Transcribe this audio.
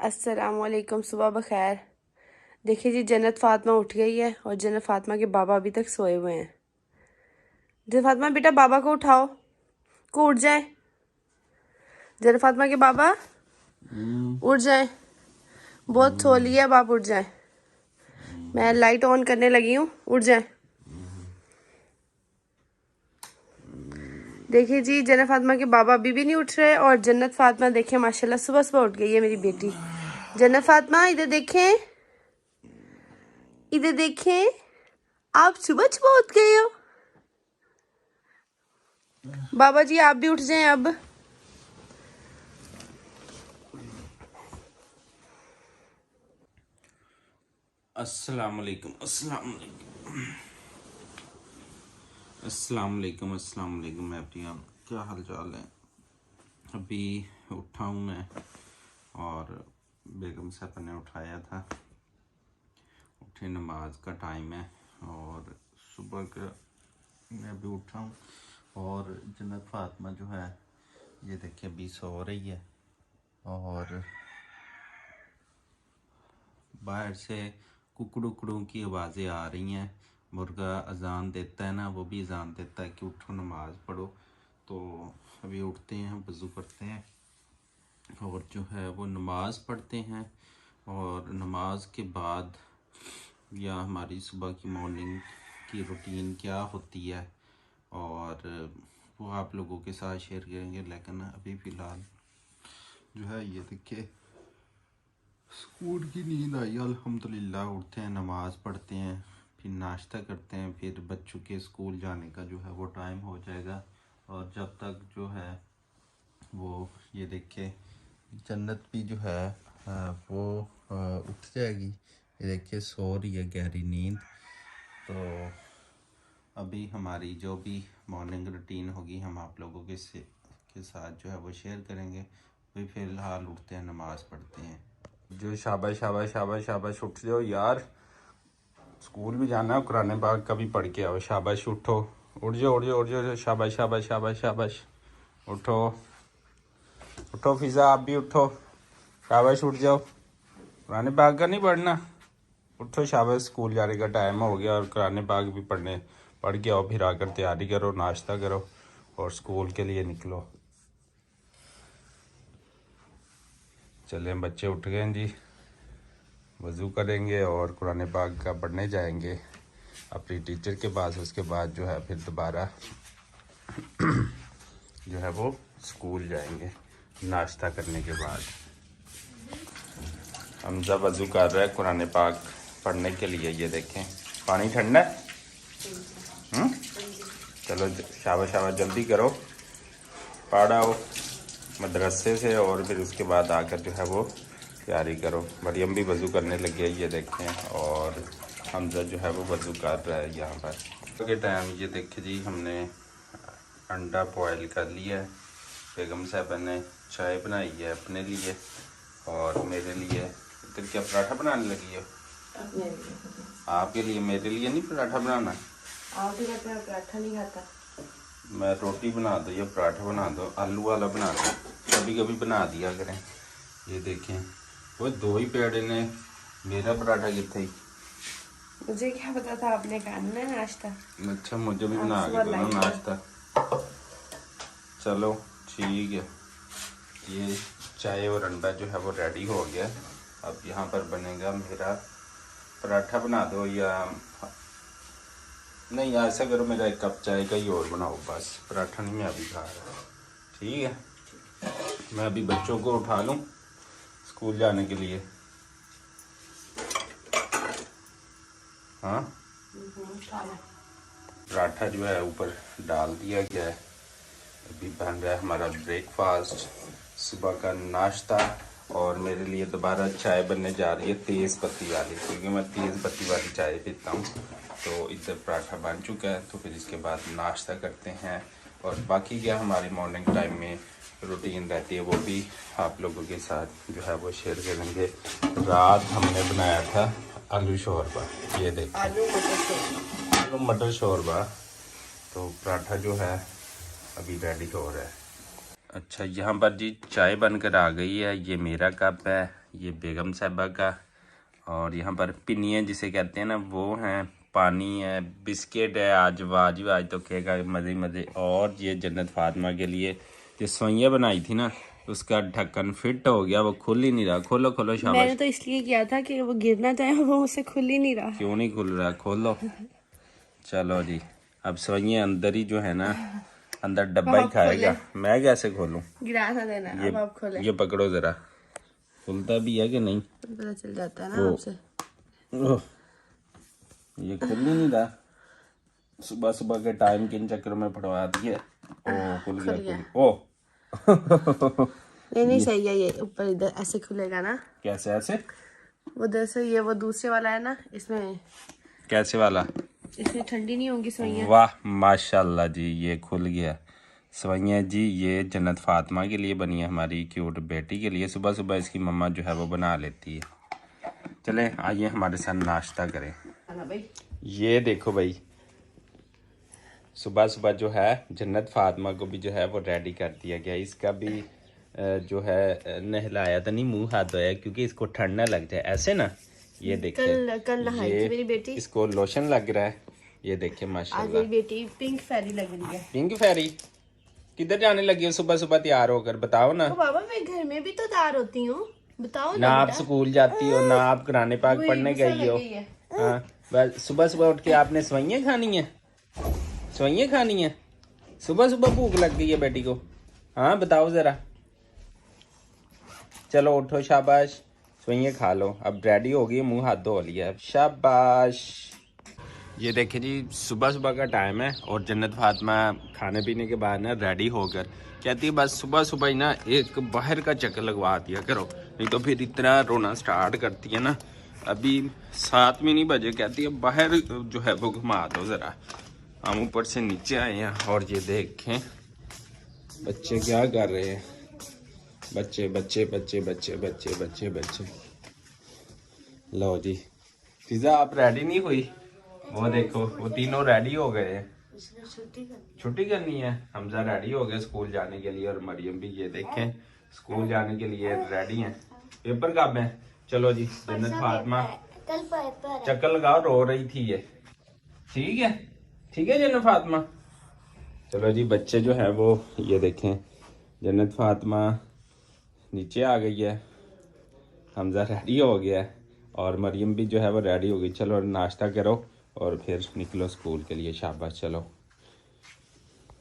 अस्सलामुअलैकुम, सुबह बखैर। देखिए जी, जन्नत फातिमा उठ गई है और जन्नत फातिमा के बाबा अभी तक सोए हुए हैं। जन्नत फातिमा बेटा, बाबा को उठाओ, को उठ जाए। जन्नत फातिमा के बाबा उठ जाए, बहुत सो लिया, अब आप उठ जाए। मैं लाइट ऑन करने लगी हूँ, उठ जाए। देखिए जी, जन्नत फातिमा के बाबा अभी भी नहीं उठ रहे और जन्नत फातिमा देखिए माशाल्लाह सुबह सुबह उठ गई है मेरी बेटी। जन्नत फातिमा इधर देखें, इधर देखें, आप सुबह सुबह उठ गए हो। बाबा जी आप भी उठ जाएं अब। अस्सलाम वालेकुम, अस्सलाम वालेकुम, अस्सलाम वालेकुम, अस्सलाम वालेकुम। मैं अपनी आप क्या हाल चाल है? अभी उठा हूँ मैं और बेगम साहब ने उठाया था। उठे, नमाज का टाइम है और सुबह का मैं अभी उठा हूँ। और जन्नत फातिमा जो है ये देखिए अभी सो रही है और बाहर से कुकड़ू की आवाज़ें आ रही हैं। मुर्गा अजान देता है ना, वो भी अजान देता है कि उठो नमाज़ पढ़ो। तो अभी उठते हैं, वज़ू करते हैं और जो है वो नमाज़ पढ़ते हैं। और नमाज के बाद या हमारी सुबह की मॉर्निंग की रूटीन क्या होती है और वो आप लोगों के साथ शेयर करेंगे। लेकिन अभी फ़िलहाल जो है ये देखिए स्कूल की नींद आई, अल्हम्दुलिल्लाह। उठते हैं, नमाज़ पढ़ते हैं, फिर नाश्ता करते हैं, फिर बच्चों के स्कूल जाने का जो है वो टाइम हो जाएगा। और जब तक जो है वो ये देखिए जन्नत भी जो है वो उठ जाएगी। ये देखिए सो रही है गहरी नींद। तो अभी हमारी जो भी मॉर्निंग रूटीन होगी हम आप लोगों के साथ जो है वो शेयर करेंगे। अभी फ़िलहाल उठते हैं, नमाज़ पढ़ते हैं। जो शाबाश शाबाश शाबाश शाबाश, उठ जाओ यार, स्कूल भी जाना है, कुरान पाक का भी पढ़ के आओ। शाबाश उठो, उठ जाओ उठ जाओ उठ जाओ, शाबाश शाबाश शाबाश शाबाश, उठो उठो। फिज़ा आप भी उठो, शाबाश उठ जाओ। कुरान पाक का नहीं पढ़ना, उठो शाबाश। स्कूल जाने का टाइम हो गया और कुरान पाक भी पढ़ के आओ। फिर आकर तैयारी करो, नाश्ता करो और स्कूल के लिए निकलो। चलें, बच्चे उठ गए हैं जी, वज़ू करेंगे और कुरान पाक का पढ़ने जाएंगे अपनी टीचर के पास। उसके बाद जो है फिर दोबारा जो है वो स्कूल जाएंगे नाश्ता करने के बाद। हमजा वज़ू कर रहा है कुरान पाक पढ़ने के लिए। ये देखें, पानी ठंडा है। चलो शाबाश शाबाश, जल्दी करो, पढ़ आओ मदरसे से और फिर उसके बाद आकर जो है वो तैयारी करो। मरियम भी वज़ू करने लगी है, ये देखें। और हमजा जो है वो वज़ू कर रहा है यहाँ पर के टाइम। ये देखें जी, हमने अंडा बॉयल कर लिया है। बेगम साहब ने चाय बनाई है अपने लिए और मेरे लिए। इधर क्या पराठा बनाने लगी है? आपके लिए, मेरे लिए नहीं पराठा बनाना। आप भी कहते हैं पराठा नहीं खाता। मैं रोटी बना दो या पराठा बना दो, आलू वाला बना दो, कभी कभी बना दिया करें। ये देखें, वो दो ही पेड़े ने, मेरा पराठा कितना ही। मुझे क्या पता था आपने करना है नाश्ता। अच्छा, मुझे भी बना के दो ना नाश्ता। चलो ठीक है, ये चाय और अंडा जो है वो रेडी हो गया। अब यहाँ पर बनेगा मेरा पराठा। बना दो या नहीं, ऐसा करो, मेरा एक कप चाय का ही और बनाओ बस, पराठा नहीं मैं अभी खा रहा। ठीक है, मैं अभी बच्चों को उठा लूँ स्कूल जाने के लिए। हाँ, पराठा जो है ऊपर डाल दिया गया है। अभी बन रहा है हमारा ब्रेकफास्ट, सुबह का नाश्ता। और मेरे लिए दोबारा चाय बनने जा रही है तेज़ पत्ती वाली, क्योंकि मैं तेज़ पत्ती वाली चाय पीता हूँ। तो इधर पराठा बन चुका है, तो फिर इसके बाद नाश्ता करते हैं। और बाकी क्या हमारी मॉर्निंग टाइम में रूटीन रहती है वो भी आप लोगों के साथ जो है वो शेयर करेंगे। रात हमने बनाया था आलू शोरबा, ये देखिए आलू मटर शोरबा। तो पराठा जो है अभी रेडी हो रहा है। अच्छा, यहाँ पर जी चाय बनकर आ गई है। ये मेरा कप है, ये बेगम साहिबा का, और यहाँ पर पिनिया जिसे कहते हैं ना वो हैं, पानी है, बिस्किट है, आज वाजिब आज तो खेगा मज़े मज़े। और ये जन्नत फातिमा के लिए जो सोइयाँ बनाई थी ना उसका ढक्कन फिट हो गया, वो खुल ही नहीं रहा। खोलो खोलो शाबाश। मैंने तो इसलिए किया था कि वो गिर ना जाए, वो मुझसे खुल ही नहीं रहा। क्यों नहीं खुल रहा, खोलो। चलो जी, अब सोइयाँ अंदर ही जो है ना अंदर डब्बा ही खाएगा, मैं कैसे खोलूँ? गिरा ना देना। अब आप खोले। ये पकड़ो ज़रा, खुलता भी है कि नहीं? पता चल जाता है ना आपसे। ओह, ये खुल ही नहीं रहा। सुबह सुबह के टाइम किन चक्कर में पड़वा दिए। ओ खुल गया। ओ नहीं सही है, ये ऊपर इधर ऐसे खुलेगा ना। कैसे ऐसे? वो जैसे ये वो दूसरे वाला है ना, इसमें कैसे वाला? इसमें ठंडी नहीं होंगी सवैयाँ। वाह माशाल्लाह जी, ये खुल गया। सवैयाँ जी ये जन्नत फातिमा के लिए बनी है, हमारी क्यूट बेटी के लिए। सुबह सुबह इसकी मम्मा जो है वो बना लेती है। चले आइए हमारे साथ नाश्ता करें। ये देखो भाई, सुबह सुबह जो है जन्नत फातिमा को भी जो है वो रेडी कर दिया गया। इसका भी जो है नहलाया तो नहीं, मुंह हाथ धोया क्योंकि इसको ठंड ना लग जाए। ऐसे ना, ये देखिए कल नहाई थी मेरी बेटी। इसको लोशन लग रहा है। ये देखिए आज माशाल्लाह मेरी बेटी पिंक फेरी लग रही है। पिंक फेरी किधर जाने लगी हो सुबह सुबह तैयार होकर? बताओ ना। तो बाबा मैं घर में भी तो तैयार होती हूँ, बताओ ना आप स्कूल जाती हो, ना आप कुरान पाक पढ़ने गई हो। हाँ, बस सुबह सुबह उठ के आपने सवैयाँ खानी है, सवैयाँ खानी है। सुबह सुबह भूख लग गई है बेटी को। हाँ बताओ जरा। चलो उठो, शाबाश, सवैयाँ खा लो। अब रेडी हो गई, मुंह हाथ धो लिया, शाबाश। ये देखिए जी, सुबह सुबह का टाइम है और जन्नत फातिमा खाने पीने के बाद ना रेडी होकर कहती है बस सुबह सुबह ही ना एक बाहर का चक्कर लगवा दिया करो, नहीं तो फिर इतना रोना स्टार्ट करती है ना। अभी 7 भी नहीं बजे, कहती है बाहर जो है वो घुमा दो ज़रा। हम ऊपर से नीचे आए हैं और ये देखें बच्चे क्या कर रहे हैं। बच्चे बच्चे बच्चे बच्चे बच्चे बच्चे बच्चे। लो जी, फिजा आप रेडी नहीं हुई? वो देखो वो तीनों रेडी हो गए हैं, छुट्टी करनी है। हमजा रेडी हो गए स्कूल जाने के लिए और मरियम भी ये देखें स्कूल जाने के लिए रेडी हैं। पेपर कब है? चलो जी, जन्नत फातिमा चक्कर लगाओ, रो रही थी ये। ठीक है ठीक है जन्नत फातिमा। चलो जी, बच्चे जो है वो ये देखें, जन्नत फातिमा नीचे आ गई है, हमजा रेडी हो गया है और मरियम भी जो है वो रेडी हो गई। चलो नाश्ता करो और फिर निकलो स्कूल के लिए, शाबाश। चलो